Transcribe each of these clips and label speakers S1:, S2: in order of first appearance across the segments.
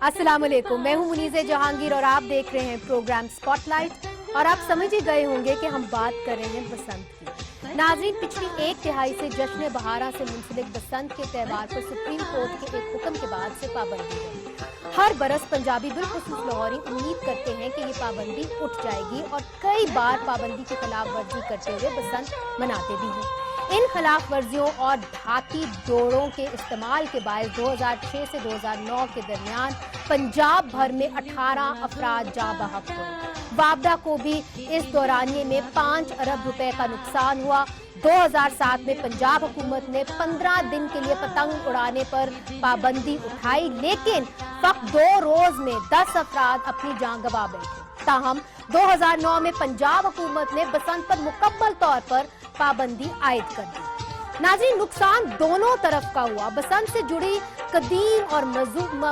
S1: अस्सलाम वालेकुम, मैं हूं मुनीज़े जहांगीर और आप देख रहे हैं प्रोग्राम स्पॉटलाइट। और आप समझ ही गए होंगे कि हम बात कर रहे हैं बसंत की। नाज़रीन, पिछली एक तिहाई से जश्न बहारा से मुंसलिक बसंत के त्यौहार पर सुप्रीम कोर्ट के एक हुक्म के बाद से पाबंदी है। हर बरस पंजाबी बिलखुसूस लाहौरी उम्मीद करते हैं कि ये पाबंदी उठ जाएगी और कई बार पाबंदी की खिलाफ वर्जी करते हुए बसंत मनाते भी हैं। इन खिलाफ वर्जियों और धाती दौड़ों के इस्तेमाल के बायस 2006 से 2009 के दरमियान पंजाब भर में 18 अफराद जाँ बहक हुए। वापडा को भी इस दौरानिये में 5 अरब रुपए का नुकसान हुआ। 2007 में पंजाब हुकूमत ने 15 दिन के लिए पतंग उड़ाने पर पाबंदी उठाई, लेकिन फक्त 2 रोज में 10 अफराद अपनी जान गंवा बैठे। ताहम 2009 में पंजाब हुकूमत ने बसंत पर मुकम्मल तौर पर पाबंदी आयद कर दी। नाज़रीन, नुकसान दोनों तरफ का हुआ। बसंत से जुड़ी कदीम और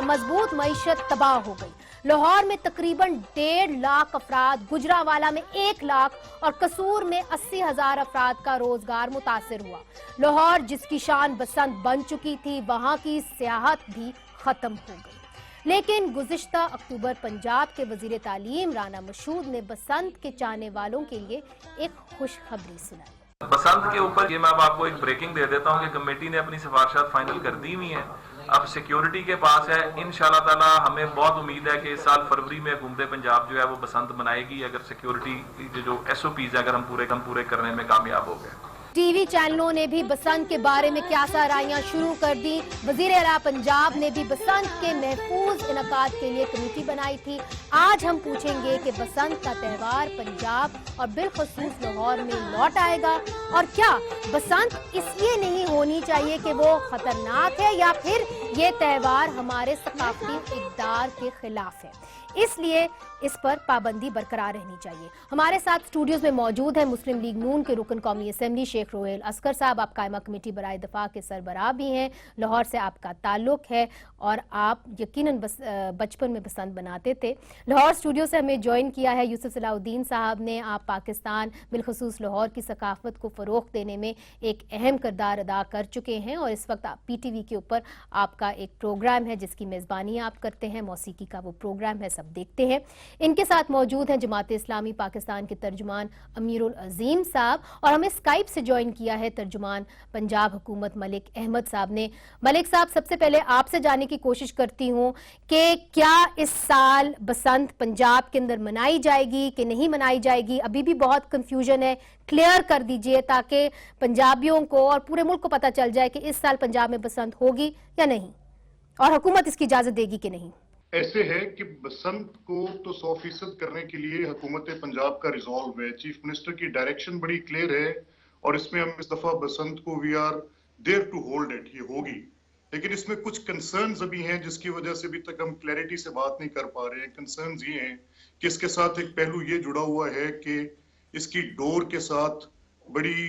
S1: मजबूत मईशत तबाह हो गई। लाहौर में तकरीबन 1.5 लाख अफराद, गुजरावाला में 1 लाख और कसूर में 80,000 अफराद का रोजगार मुतासिर हुआ। लाहौर जिसकी शान बसंत बन चुकी थी, वहां की सियाहत भी खत्म हो गई। लेकिन गुज़िश्ता अक्टूबर पंजाब के वजीर तालीम राना मशहूद ने बसंत के चाहने वालों के लिए एक खुशखबरी सुनाई।
S2: बसंत के ऊपर ये मैं अब आपको एक ब्रेकिंग दे देता हूँ कि कमेटी ने अपनी सिफारिशात फाइनल कर दी हुई हैं। अब सिक्योरिटी के पास है। इंशाल्लाह ताला हमें बहुत उम्मीद है कि इस साल फरवरी में हुकूमत पंजाब जो है वो बसंत मनाएगी, अगर सिक्योरिटी जो SOPs अगर हम पूरे करने में कामयाब हो गए।
S1: टीवी चैनलों ने भी बसंत के बारे में क्या सराहियां शुरू कर दी। वजीर आला पंजाब ने भी बसंत के महफूज इनकाद के लिए कमेटी बनाई थी। आज हम पूछेंगे कि बसंत का त्यौहार पंजाब और बिलखसूस लाहौर में लौट आएगा, और क्या बसंत इसलिए नहीं होनी चाहिए कि वो खतरनाक है, या फिर ये त्यौहार हमारे सकाफती इक़दार के खिलाफ है, इसलिए इस पर पाबंदी बरकरार रहनी चाहिए। हमारे साथ स्टूडियोज में मौजूद है मुस्लिम लीग नून के रुकन कौमी असेंबली शेख रोहेल असगर साहब। आप कायमा कमेटी बराए दफा के सरबराह भी हैं, लाहौर से आपका ताल्लुक है और आप यकीनन बचपन में बसंत बनाते थे। लाहौर स्टूडियो से हमें ज्वाइन किया है यूसुफ सलाहुद्दीन साहब ने। आप पाकिस्तान बिलखसूस लाहौर की सकाफत को फ़रोग़ देने में एक अहम किरदार अदा कर चुके हैं और इस वक्त PTV के ऊपर आपका एक प्रोग्राम है जिसकी मेज़बानी आप करते हैं। मौसीकी का वो प्रोग्राम है, सब देखते हैं। इनके साथ मौजूद हैं जमात इस्लामी पाकिस्तान के तर्जुमान अमीरुल अजीम साहब, और हमें स्काइप से ज्वाइन किया है तर्जुमान पंजाब हुकूमत मलिक अहमद साहब ने। मलिक साहब, सबसे पहले आपसे जानने की कोशिश करती हूँ कि क्या इस साल बसंत पंजाब के अंदर मनाई जाएगी कि नहीं मनाई जाएगी? अभी भी बहुत कंफ्यूजन है, क्लियर कर दीजिए ताकि पंजाबियों को और पूरे मुल्क को पता चल जाए कि इस साल पंजाब में बसंत होगी या नहीं, और हुकूमत इसकी इजाजत देगी कि नहीं।
S3: ऐसे है कि बसंत को तो 100% करने के लिए हुकूमत पंजाब का रिजॉल्व है। चीफ मिनिस्टर की डायरेक्शन बड़ी क्लियर है और इसमें हम इस दफा बसंत को we are there to hold it, ये होगी। लेकिन इसमें कुछ कंसर्न्स अभी हैं जिसकी वजह से अभी तक हम क्लैरिटी से बात नहीं कर पा रहे हैं। कंसर्न्स ये हैं कि इसके साथ एक पहलू ये जुड़ा हुआ है कि इसकी डोर के साथ बड़ी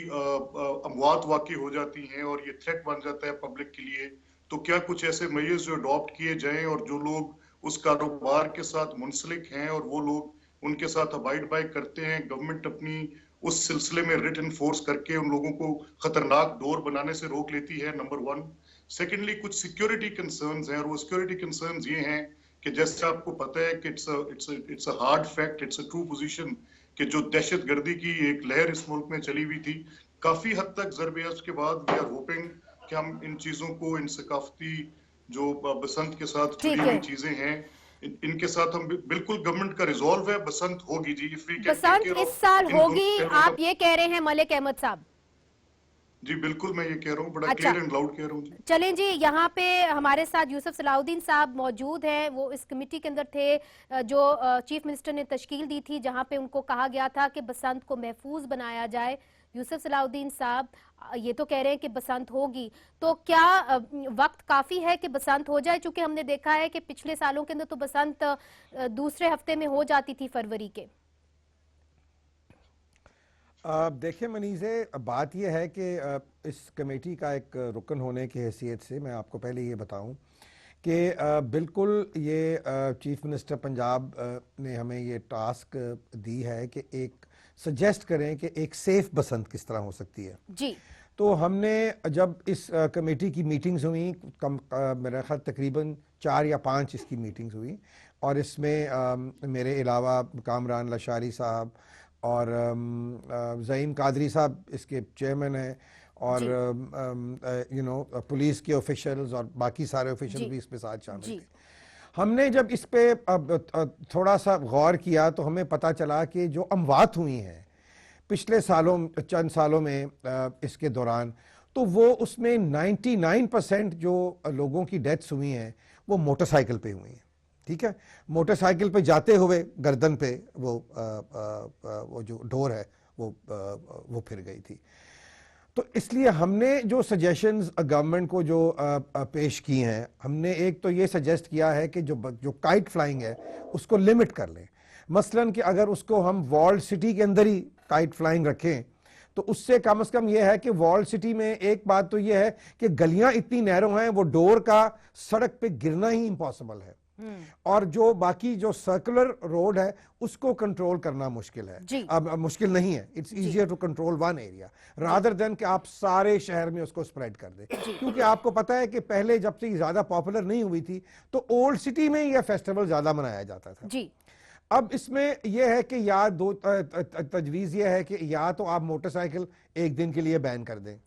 S3: अमवात वाक़ई हो जाती हैं और ये थ्रेट बन जाता है पब्लिक के लिए। तो क्या कुछ ऐसे मेजर्स जो अडॉप्ट किए जाएं और जो लोग उस कारोबार के साथ मुंसलिक हैं और वो लोग उनके साथ अबाइड बाय करते हैं, गवर्नमेंट अपनी उस सिलसिले में रिट इन्फोर्स करके उन लोगों को खतरनाक डोर बनाने से रोक लेती है, नंबर 1। सेकेंडली, कुछ सिक्योरिटी कंसर्न्स हैं और वो सिक्योरिटी कंसर्न्स ये हैं कि जैसे आपको पता है कि it's a hard fact, it's a true position कि जो दहशत गर्दी की एक लहर इस मुल्क में चली हुई थी, काफी हद तक ज़रब-ए-अज़्ब के बाद वी आर होपिंग कि हम इन चीजों को, इन सकाफती जो बसंत के साथ जुड़ी हुई चीजें हैं, इनके साथ हम बिल्कुल, गवर्नमेंट का रिजॉल्व है, बसंत होगी जी।
S1: बसंत इस साल होगी, आप ये कह रहे हैं मलिक अहमद साहब?
S3: जी बिल्कुल, मैं ये कह रहा हूँ, बड़ा क्लियर एंड लाउड कह रहा हूँ।
S1: चलें जी, यहाँ पे हमारे साथ यूसुफ सलाहुद्दीन साहब मौजूद हैं। वो इस कमेटी के अंदर थे जो चीफ मिनिस्टर ने तश्कील दी थी, जहाँ पे उनको कहा गया था कि बसंत को महफूज बनाया जाए। यूसुफ सलाहुद्दीन साहब ये तो कह रहे हैं कि बसंत होगी, तो क्या वक्त काफ़ी है कि बसंत हो जाए? चूंकि हमने देखा है कि पिछले सालों के अंदर तो बसंत दूसरे हफ्ते में हो जाती थी फरवरी के।
S4: देखिए मनीज़े, बात यह है कि इस कमेटी का एक रुकन होने की हैसियत से मैं आपको पहले ये बताऊं कि बिल्कुल ये चीफ मिनिस्टर पंजाब ने हमें ये टास्क दी है कि एक सजेस्ट करें कि एक सेफ बसंत किस तरह हो सकती है।
S1: जी।
S4: تو ہم نے جب اس کمیٹی کی میٹنگز ہوئیں، میرا خیال تقریباً 4 یا 5 اس کی میٹنگز ہوئی، اور اس میں میرے علاوہ کامران لاشاری صاحب اور زعیم قادری صاحب اس کے چیئرمین ہیں، اور پولیس کے آفیشلز اور باقی سارے آفیشل بھی اس پہ ساتھ شامل تھے۔ ہم نے جب اس پہ تھوڑا سا غور کیا تو ہمیں پتہ چلا کہ جو اموات ہوئی ہیں پچھلے چند سالوں میں اس کے دوران، تو وہ اس میں 99% جو لوگوں کی ڈیتھس ہوئی ہیں وہ موٹر سائیکل پہ ہوئی ہیں، ٹھیک ہے، موٹر سائیکل پہ جاتے ہوئے گردن پہ وہ جو ڈور ہے وہ پھر گئی تھی۔ تو اس لیے ہم نے جو سجیشنز گورنمنٹ کو جو پیش کی ہیں، ہم نے ایک تو یہ سجیسٹ کیا ہے کہ جو کائٹ فلائنگ ہے اس کو لمٹ کر لیں، مثلاً کہ اگر اس کو ہم والڈ سٹی کے اندر ہی کائٹ فلائنگ رکھیں تو اس سے کم از کم یہ ہے کہ والڈ سٹی میں ایک بات تو یہ ہے کہ گلیاں اتنی نیرو ہیں، وہ ڈور کا سڑک پہ گرنا ہی امپاسبل ہے، اور جو باقی جو سرکولر روڈ ہے اس کو کنٹرول کرنا مشکل ہے، اب مشکل نہیں ہے، it's easier to control one area rather than کہ آپ سارے شہر میں اس کو اسپریڈ کر دیں، کیونکہ آپ کو پتہ ہے کہ پہلے جب سے یہ زیادہ پاپولر نہیں ہوئی تھی تو اولڈ سٹی میں یہ فیسٹیول زیادہ منایا جاتا تھا۔ اب اس میں یہ ہے کہ یا دو تجویز یہ ہے کہ یا تو آپ موٹر سائیکل ایک دن کے لیے بین کر دیں،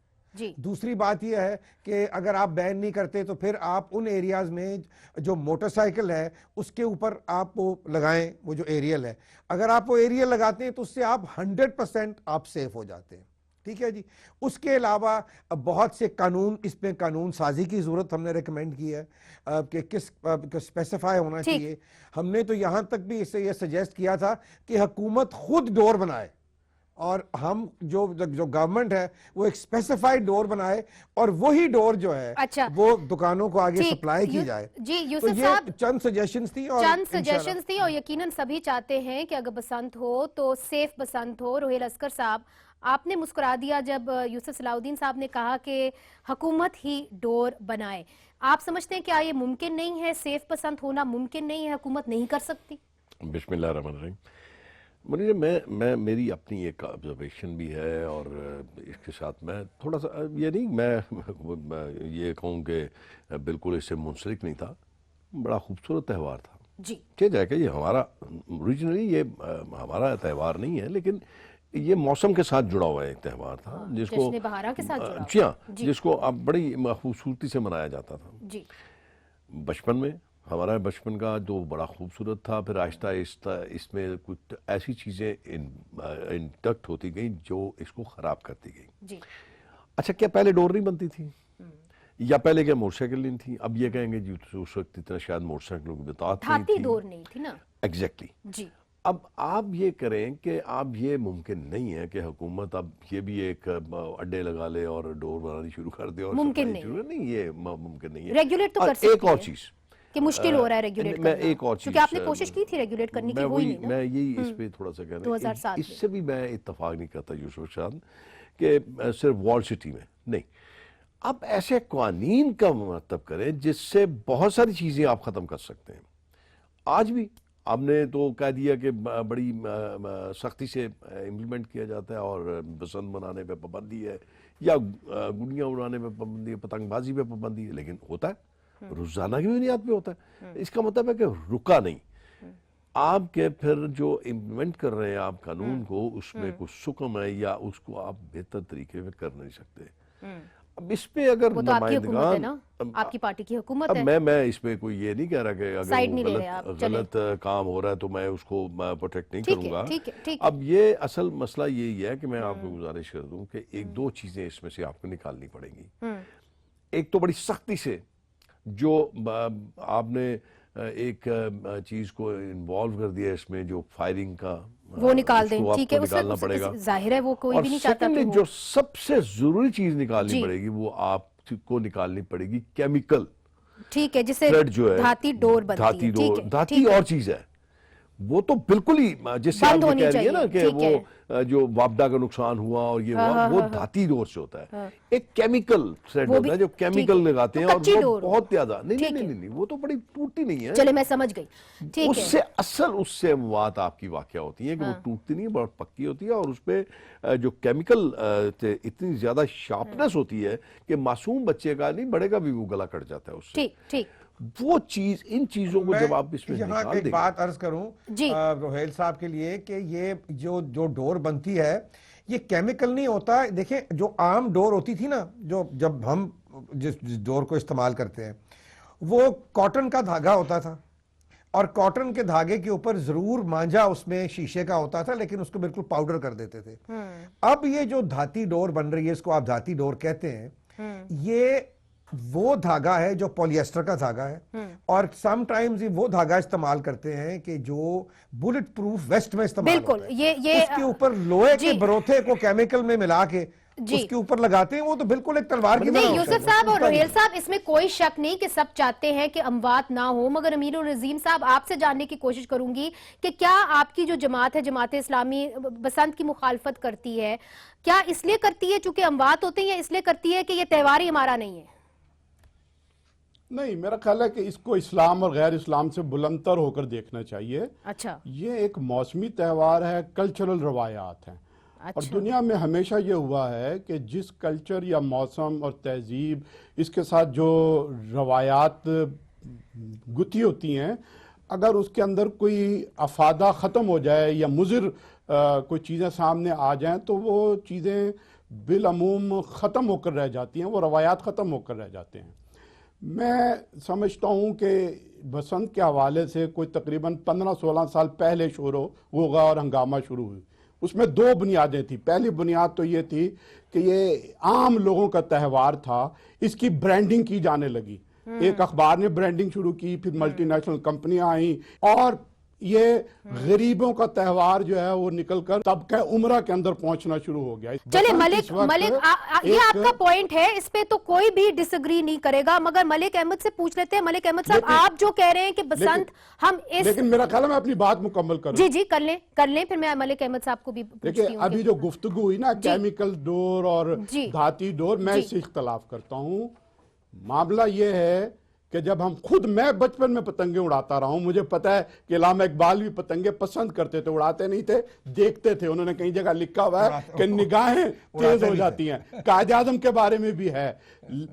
S4: دوسری بات یہ ہے کہ اگر آپ بین نہیں کرتے تو پھر آپ ان ایریاز میں جو موٹر سائیکل ہے اس کے اوپر آپ وہ لگائیں، وہ جو ایریل ہے، اگر آپ وہ ایریل لگاتے ہیں تو اس سے آپ 100% آپ سیف ہو جاتے ہیں، ٹھیک ہے جی۔ اس کے علاوہ بہت سے قانون، اس میں قانون سازی کی ضرورت ہم نے ریکمینڈ کی ہے کہ کس اسپیسیفائی ہونا چاہیے۔ ہم نے تو یہاں تک بھی اسے یہ سجیسٹ کیا تھا کہ حکومت خود ڈور بنائے، اور ہم جو گورنمنٹ ہے وہ ایک اسپیسیفائڈ ڈور بنائے، اور وہی ڈور جو ہے وہ دکانوں کو آگے سپلائی کی جائے۔
S1: جی یوسف صاحب،
S4: چند سجیشنز تھی اور
S1: یقیناً سبھی چاہتے ہیں کہ اگر بسنت ہو تو سیف بسنت ہو۔ روہیل اسکر صاحب، آپ نے مسکرا دیا جب یوسف صلاح الدین صاحب نے کہا کہ حکومت ہی ڈور بنائے۔ آپ سمجھتے ہیں کیا یہ ممکن نہیں ہے؟ سیف بسنت ہونا ممکن نہیں ہے؟ حکومت نہیں کر سکتی؟
S5: بسم اللہ الرحمن الرحیم۔ میں میری اپنی ایک آبزرویشن بھی ہے، اور اس کے ساتھ میں تھوڑا سا یہ نہیں میں یہ کہوں کہ بالکل اس سے منسلک نہیں تھا، بڑا خوبصورت تہوار تھا
S1: جی،
S5: کہ جائے کہ یہ ہمارا اوریجنلی یہ ہمارا تہوار نہیں ہے، لیکن یہ موسم کے ساتھ جڑا ہوا ایک تہوار تھا جس کو
S1: جشن بہارا کے ساتھ جڑا
S5: جی ہاں، جس کو اب بڑی خوبصورتی سے منایا جاتا تھا
S1: جی۔
S5: بچپن میں۔ ہمارا بچپن کا جو بڑا خوبصورت تھا، پھر آہستہ آہستہ اس میں کچھ ایسی چیزیں انڈکٹ ہوتی گئیں جو اس کو خراب کرتی گئیں۔
S1: جی
S5: اچھا، کیا پہلے ڈور نہیں بنتی تھی؟ یا پہلے کیا موٹر سائیکل نہیں تھی؟ اب یہ کہیں گے جی اس وقت اتنا شاید موٹر سائیکلوں کی بتاعت نہیں
S1: دھاتی
S5: تھی،
S1: ڈور نہیں تھی نا۔
S5: ایگزیکٹلی۔
S1: جی،
S5: اب آپ یہ کریں کہ اب یہ ممکن نہیں ہے کہ حکومت اب یہ بھی ایک اڈے لگا لے اور ڈور بنانی شروع کر دے، اور
S1: ممکن
S5: نہیں، یہ ممکن نہیں ہے۔
S1: ریگولیٹ تو کر سکتی ہے۔
S5: ایک اور چیز
S1: کہ مشکل ہو رہا ہے ریگولیٹ کرنا،
S5: میں ایک اور چیز،
S1: کیونکہ آپ نے کوشش کی تھی ریگولیٹ کرنے کی، ہوئی نہیں نا۔
S5: میں یہی اس پہ تھوڑا سا کہہ رہا ہوں،
S1: 2007
S5: اس سے بھی میں اتفاق نہیں کرتا یوسف شاہ کہ صرف والڈ سٹی میں نہیں، آپ ایسے قوانین کا مرتب کریں جس سے بہت ساری چیزیں آپ ختم کر سکتے ہیں۔ آج بھی آپ نے تو کہہ دیا کہ بڑی سختی سے امپلیمنٹ کیا جاتا ہے، اور بسنت منانے پہ پابندی ہے، یا گڑیاں اڑانے پہ پابندی ہے، پتنگ بازی پہ پابندی ہے، لیکن ہوتا ہے، روزانہ کی بنیاد پہ ہوتا ہے۔ اس کا مطلب ہے کہ رکا نہیں۔ آپ کے پھر جو امپلیمنٹ کر رہے ہیں آپ قانون کو، اس میں کچھ سکم ہے، یا اس کو آپ بہتر طریقے میں کر نہیں سکتے۔ اب اس پہ اگر
S1: وہ تو آپ کی حکومت ہے نا،
S5: نمائندگان،
S1: آپ کی پارٹی کی حکومت ہے۔
S5: اب میں اس پہ کوئی یہ نہیں کہہ رہا کہ
S1: سائیڈ
S5: اگر
S1: نہیں لے رہے آپ،
S5: وہ
S1: چلیں۔
S5: غلط کام ہو رہا ہے تو میں اس کو پروٹیکٹ نہیں
S1: ٹھیک
S5: کروں
S1: ہے،
S5: گا۔
S1: ٹھیک ہے، ٹھیک ہے۔
S5: اب یہ اصل مسئلہ یہی ہے کہ میں آپ کو گزارش کر دوں کہ ایک دو چیزیں اس میں سے آپ کو نکالنی پڑیں گی۔ ایک تو بڑی سختی سے جو آپ نے ایک چیز کو انوالو کر دیا اس میں، جو فائرنگ کا،
S1: وہ نکال دیں،
S5: اس کو
S1: ٹھیک ہے،
S5: آپ کو نکالنا پڑے گا۔
S1: ظاہر ہے وہ کوئی بھی نہیں چاہتا کہ
S5: جو سب سے ضروری چیز نکالنی پڑے گی وہ آپ کو نکالنی پڑے گی کیمیکل،
S1: ٹھیک ہے، جسے
S5: تھریڈ جو ہے،
S1: دھاتی ڈور بنتی ہے،
S5: دھاتی اور چیز ہے، وہ تو بالکل ہی جس سے آپ
S1: بند
S5: یہ
S1: ہونی
S5: کہہ رہی ہے نا
S1: چاہیے،
S5: کہ
S1: ٹھیک ہے۔
S5: وہ جو وابڈا کا نقصان ہوا اور یہ ہوا، وہ دھاتی ڈور سے ہوتا ہے، ایک کیمیکل سیٹ
S1: وہ بھی-
S5: ہوتا ہے جو
S1: ٹھیک ہے،
S5: کیمیکل لگاتے ہیں،
S1: تو
S5: اور
S1: کچی
S5: وہ
S1: ڈور ہو۔
S5: بہت زیادہ نہیں
S1: ٹھیک ہے۔
S5: نہیں نہیں، وہ تو بڑی ٹوٹتی نہیں ہے،
S1: چلے میں سمجھ گئی، ٹھیک
S5: اس
S1: ہے۔
S5: سے اصل اس سے مواد آپ کی واقع ہوتی ہے کہ وہ ٹوٹتی نہیں، بہت پکی ہوتی ہے، اور اس پہ جو کیمیکل اتنی زیادہ شارپنس ہوتی ہے کہ معصوم بچے کا نہیں، بڑے کا بھی وہ گلا کٹ جاتا ہے اس سے۔
S1: ٹھیک ٹھیک،
S5: وہ چیز، ان چیزوں کو جب آپ اس میں
S4: یہاں
S5: نکال
S4: ایک
S5: دیں
S4: بات عرض کروں
S1: جی۔
S4: روہیل صاحب کے لیے کہ یہ جو ڈور بنتی ہے یہ کیمیکل نہیں ہوتا۔ دیکھیں جو عام ڈور ہوتی تھی نا، جو جب ہم جس ڈور کو استعمال کرتے ہیں وہ کاٹن کا دھاگا ہوتا تھا، اور کاٹن کے دھاگے کے اوپر ضرور مانجا اس میں شیشے کا ہوتا تھا، لیکن اس کو بالکل پاؤڈر کر دیتے تھے۔ اب یہ جو دھاتی ڈور بن رہی ہے، اس کو آپ دھاتی ڈور کہتے ہیں، یہ وہ دھاگا ہے جو پولی ایسٹر کا دھاگا ہے، اور سم ٹائمز وہ دھاگا استعمال کرتے ہیں کہ جو بلٹ پروف ویسٹ میں استعمال
S1: بالکل،
S4: ہوتا ہے،
S1: یہ
S4: اس کے اوپر لوہے کے
S1: جی۔
S4: بروتھے کو کیمیکل میں ملا کے
S1: جی۔
S4: اس کے اوپر لگاتے ہیں، وہ تو بالکل ایک تلوار کی طرح
S1: نہیں
S4: ہوتا ہے،
S1: یوسف
S4: وہ
S1: صاحب اور
S4: ٹوٹتا نہیں
S1: روہیل صاحب، اس میں کوئی شک نہیں کہ سب چاہتے ہیں کہ اموات نہ ہو، مگر امیر العظیم صاحب آپ سے جاننے کی کوشش کروں گی کہ کیا آپ کی جو جماعت ہے، جماعت اسلامی، بسنت کی مخالفت کرتی ہے؟ کیا اس لیے کرتی ہے چونکہ اموات ہوتے ہیں، یا اس لیے کرتی ہے کہ یہ تہوار ہی ہمارا نہیں ہے؟
S6: نہیں، میرا خیال ہے کہ اس کو اسلام اور غیر اسلام سے بلندتر ہو کر دیکھنا چاہیے۔
S1: اچھا
S6: یہ ایک موسمی تہوار ہے، کلچرل روایات ہیں، اور دنیا میں ہمیشہ یہ ہوا ہے کہ جس کلچر یا موسم اور تہذیب اس کے ساتھ جو روایات گتھی ہوتی ہیں، اگر اس کے اندر کوئی افادہ ختم ہو جائے یا مضر کوئی چیزیں سامنے آ جائیں تو وہ چیزیں بالعموم ختم ہو کر رہ جاتی ہیں، وہ روایات ختم ہو کر رہ جاتے ہیں۔ میں سمجھتا ہوں کہ بسنت کے حوالے سے کوئی تقریباً 15-16 سال پہلے شروع ہوگا اور ہنگامہ شروع ہوئی۔ اس میں دو بنیادیں تھیں۔ پہلی بنیاد تو یہ تھی کہ یہ عام لوگوں کا تہوار تھا، اس کی برانڈنگ کی جانے لگی، ایک اخبار نے برانڈنگ شروع کی، پھر ملٹی نیشنل کمپنیاں آئیں، اور یہ غریبوں کا تہوار جو ہے وہ نکل کر طبقہ عمرہ کے اندر پہنچنا شروع ہو گیا۔
S1: چلے
S6: بسنت
S1: ملک
S6: اس وقت
S1: یہ آپ کا
S6: ایک-
S1: پوائنٹ ہے، اس پہ تو کوئی بھی ڈس ایگری نہیں کرے گا، مگر ملک احمد سے پوچھ لیتے ہیں۔ ملک احمد صاحب،
S6: لیکن-
S1: آپ جو کہہ رہے ہیں کہ بسنت ہم اس
S6: لیکن میرا خیال ہے میں اپنی بات مکمل کروں۔
S1: جی کر لیں پھر میں ملک احمد صاحب کو بھی
S6: دیکھیں،
S1: پوچھتی ہوں
S6: ابھی جو گفتگو ہوئی نا کیمیکل ڈور اور
S1: جی۔
S6: دھاتی ڈور، میں اس سے اختلاف کرتا ہوں۔ معاملہ یہ ہے کہ جب میں بچپن میں پتنگیں اڑاتا رہا ہوں، مجھے پتا ہے کہ علامہ اقبال بھی پتنگیں پسند کرتے تھے، اڑاتے نہیں تھے، دیکھتے تھے۔ انہوں نے کئی جگہ لکھا ہوا ہے کہ نگاہیں تیز ہو جاتی ہیں۔ قائد اعظم کے بارے میں بھی ہے۔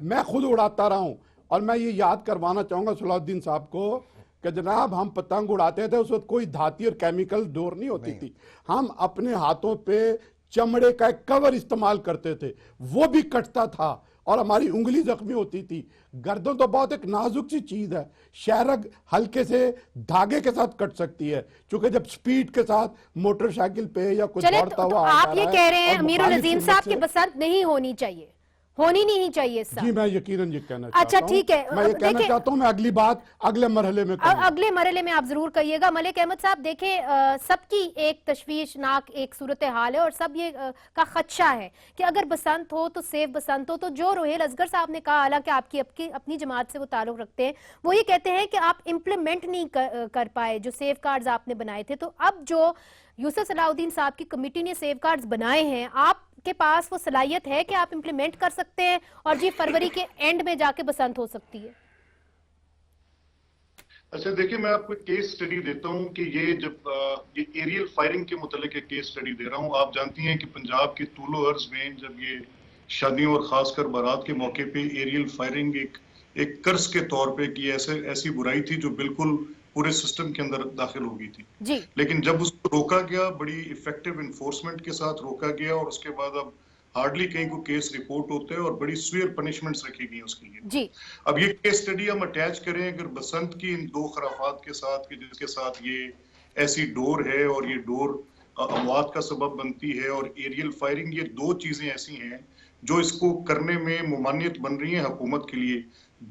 S6: میں خود اڑاتا رہا ہوں، اور میں یہ یاد کروانا چاہوں گا صلاح الدین صاحب کو کہ جناب ہم پتنگ اڑاتے تھے، اس وقت کوئی دھاتی اور کیمیکل ڈور نہیں ہوتی تھی، ہم اپنے ہاتھوں پہ چمڑے کا ایک کور استعمال کرتے تھے، وہ بھی کٹتا تھا اور ہماری انگلی زخمی ہوتی تھی۔ گردن تو بہت ایک نازک سی چیز ہے، شہرگ ہلکے سے دھاگے کے ساتھ کٹ سکتی ہے، چونکہ جب سپیڈ کے ساتھ موٹر سائیکل پہ یا کوئی
S1: چلے
S6: دوڑتا
S1: تو
S6: ہوا
S1: آپ یہ کہہ رہے ہیں امیر العظیم صاحب کی بسنت نہیں ہونی چاہیے، ہونی نہیں چاہیے اس سال؟
S6: جی میں یقیناً یہ کہنا
S1: اچھا
S6: چاہتا ہوں۔
S1: ٹھیک ہے،
S6: میں یہ کہنا چاہتا ہوں، میں اگلی بات اگلے مرحلے میں کروں۔
S1: اگلے مرحلے میں آپ ضرور کہیے گا۔ ملک احمد صاحب دیکھیں، سب کی ایک تشویشناک ایک صورتحال ہے، اور سب یہ کا خدشہ ہے کہ اگر بسنت ہو تو سیف بسنت ہو۔ تو جو روہیل اصغر صاحب نے کہا، حالانکہ آپ کی اپنی جماعت سے وہ تعلق رکھتے ہیں، وہ یہ کہتے ہیں کہ آپ امپلیمنٹ نہیں کر پائے جو سیف کارڈز آپ نے بنائے تھے۔ تو اب جو یوسف صلاح الدین صاحب کی کمیٹی نے سیف کارڈز بنائے ہیں، آپ کے پاس وہ صلاحیت ہے کہ آپ امپلیمنٹ کر سکتے ہیں اور جی فروری کے اینڈ میں جا کے بسنت ہو سکتی ہے؟
S3: اچھا دیکھیں، میں آپ کو کیس سٹڈی دیتا ہوں کہ یہ جب یہ ایریل فائرنگ کے متعلق ایک کیس سٹڈی دے رہا ہوں۔ آپ جانتی ہیں کہ پنجاب کے طول و عرض میں جب یہ شادیوں اور خاص کر بارات کے موقع پہ ایریل فائرنگ ایک قرض کے طور پہ کی ایسی برائی تھی جو بالکل پورے سسٹم کے اندر داخل ہو گئی تھی۔
S1: جی
S3: لیکن جب اس کو روکا گیا، بڑی ایفیکٹو انفورسمنٹ کے ساتھ روکا گیا، اور اس کے بعد اب ہارڈلی کہیں کو کیس رپورٹ ہوتے ہیں اور بڑی سوئر پنشمنٹس رکھی گئی اس کے لیے۔
S1: جی
S3: اب یہ کیس سٹڈی ہم اٹیچ کریں اگر بسنت کی ان دو خرافات کے ساتھ کہ جس کے ساتھ یہ ایسی ڈور ہے اور یہ ڈور اموات کا سبب بنتی ہے، اور ایریل فائرنگ، یہ دو چیزیں ایسی ہیں جو اس کو کرنے میں ممانعت بن رہی ہیں حکومت کے لیے۔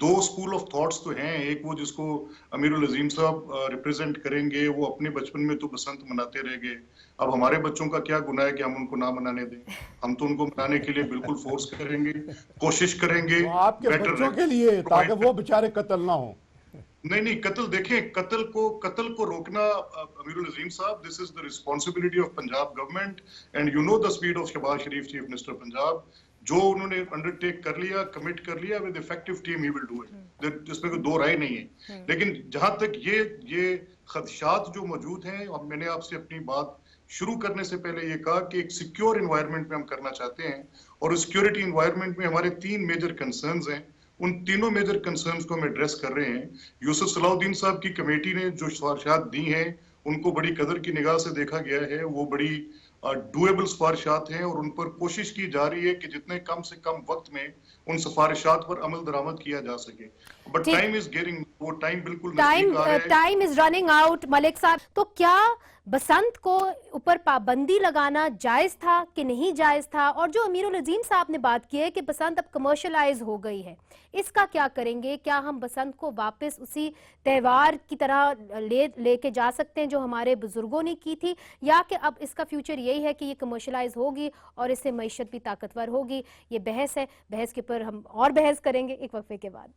S3: دو اسکول آف تھاٹس تو ہیں، ایک وہ جس کو امیر العظیم صاحب ریپریزنٹ کریں گے، وہ اپنے بچپن میں تو بسنت مناتے رہ گئے، اب ہمارے بچوں کا کیا گناہ ہے کہ ہم ان کو نہ منانے دیں؟ ہم تو ان کو منانے کے لیے بالکل فورس کریں گے، کوشش کریں گے
S6: آپ کے بچوں کے لیے، تاکہ وہ بچارے قتل نہ ہوں۔
S3: नहीं, कत्ल देखें, कत्ल को रोकना, अमीरुल अजीम साहब, this is the responsibility of Punjab government, and you know the speed of Shahbaz Sharif, chief minister Punjab, जो उन्होंने अंडरटेक कर लिया, कमिट कर लिया, with effective team he will do it, जिसमें कोई दो राय नहीं है। लेकिन जहां तक ये खदशात जो मौजूद हैं, अब मैंने आपसे अपनी बात शुरू करने से पहले ये कहा कि एक सिक्योर इन्वायरमेंट में हम करना चाहते हैं, और सिक्योरिटी इन्वायरमेंट में हमारे 3 मेजर कंसर्न्स हैं। उन तीनों मेजर कंसर्न्स को हम एड्रेस कर रहे हैं। यूसुफ सलाउद्दीन साहब की कमेटी ने जो सिफारिशात दी हैं, उनको बड़ी कदर की निगाह से देखा गया है, वो बड़ी डूएबल सिफारिशात हैं, और उन पर कोशिश की जा रही है कि जितने कम से कम वक्त में उन सिफारिशात पर अमल दरामद किया जा सके। बट टाइम इज गेटिंग, वो टाइम बिल्कुल नजदीक आ रहा है।
S1: Time is running out. Malik साहब, तो क्या बसंत को ऊपर पाबंदी लगाना जायज था कि नहीं जायज था? और जो अमीरुल अजीम साहब ने बात की है कि बसंत अब कमर्शलाइज हो गई है, इसका क्या करेंगे? क्या हम बसंत को वापस उसी त्योहार की तरह लेके जा सकते हैं जो हमारे बुजुर्गों ने की थी, या कि अब इसका फ्यूचर यही है कि ये कमर्शलाइज होगी और इससे मईशत भी ताकतवर होगी? ये बहस है, बहस के ऊपर हम और बहस करेंगे एक वक्फे के बाद।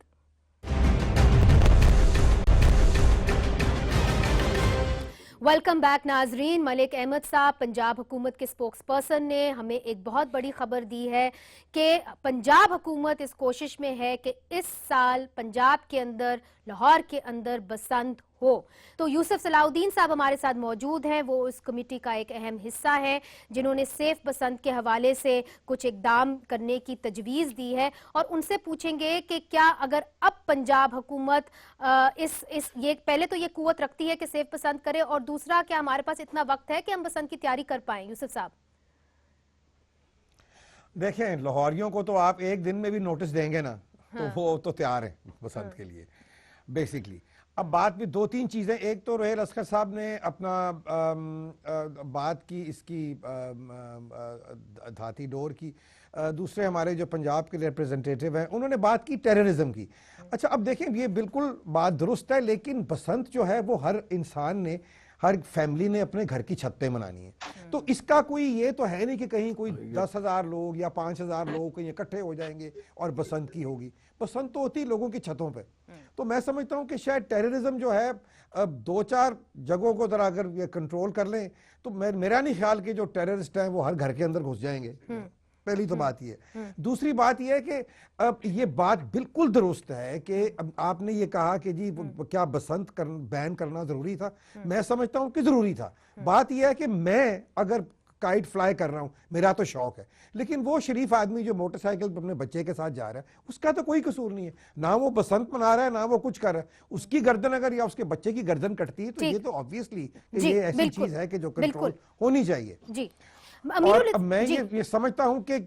S1: वेलकम बैक नाजरीन। मलिक अहमद साहब, पंजाब हुकूमत के स्पोक्स पर्सन, ने हमें एक बहुत बड़ी खबर दी है कि पंजाब हुकूमत इस कोशिश में है कि इस साल पंजाब के अंदर, लाहौर के अंदर बसंत हो। तो यूसुफ सलाउद्दीन साहब हमारे साथ मौजूद हैं, वो इस कमेटी का एक अहम हिस्सा है जिन्होंने सेफ बसंत के हवाले से कुछ इकदाम करने की तजवीज़ दी है, और उनसे पूछेंगे कि क्या अगर अब पंजाब हुकूमत ये पहले तो ये कुव्वत रखती है कि सेफ बसंत करे, और दूसरा क्या हमारे पास इतना वक्त है कि हम बसंत की तैयारी कर पाएं? यूसुफ साहब
S4: देखें, लाहौरियों को तो आप एक दिन में भी नोटिस देंगे ना, तो वो तो तैयार है बसंत के लिए बेसिकली। अब बात भी 2-3 चीज़ें, एक तो रोहेल अस्कर साहब ने अपना बात की इसकी धाती डोर की, दूसरे हमारे जो पंजाब के रिप्रेजेंटेटिव हैं उन्होंने बात की टेररिज्म की। अच्छा, अब देखें, ये बिल्कुल बात दुरुस्त है, लेकिन बसंत जो है वो हर इंसान ने, हर फैमिली ने अपने घर की छत पे मनानी है। तो इसका कोई ये तो है नहीं कि कहीं कोई 10,000 लोग या 5,000 लोग कहीं इकट्ठे हो जाएंगे और बसंत की होगी। बसंत तो होती लोगों की छतों पे। तो मैं समझता हूँ कि शायद टेररिज्म जो है, अब 2-4 जगहों को जरा अगर ये कंट्रोल कर लें तो मेरा नहीं ख्याल कि जो टेररिस्ट हैं वो हर घर के अंदर घुस जाएंगे। पहली तो बात ये। दूसरी बात ये है कि अब ये बात बिल्कुल दुरुस्त है कि अब आपने ये कहा कि जी क्या बसंत बैन करना जरूरी था? मैं समझता हूँ कि जरूरी था। बात ये है कि मैं अगर काइट फ्लाई कर रहा हूँ, मेरा तो शौक है, लेकिन वो शरीफ आदमी जो मोटरसाइकिल पर अपने बच्चे के साथ जा रहा है, उसका तो कोई कसूर नहीं है, ना वो बसंत मना रहा है ना वो कुछ कर रहा है। उसकी गर्दन अगर या उसके बच्चे की गर्दन कटती है तो ये तो ऑब्वियसली ये ऐसी चीज है कि जो कंट्रोल होनी चाहिए जी। और अब मैं ये समझता हूं कि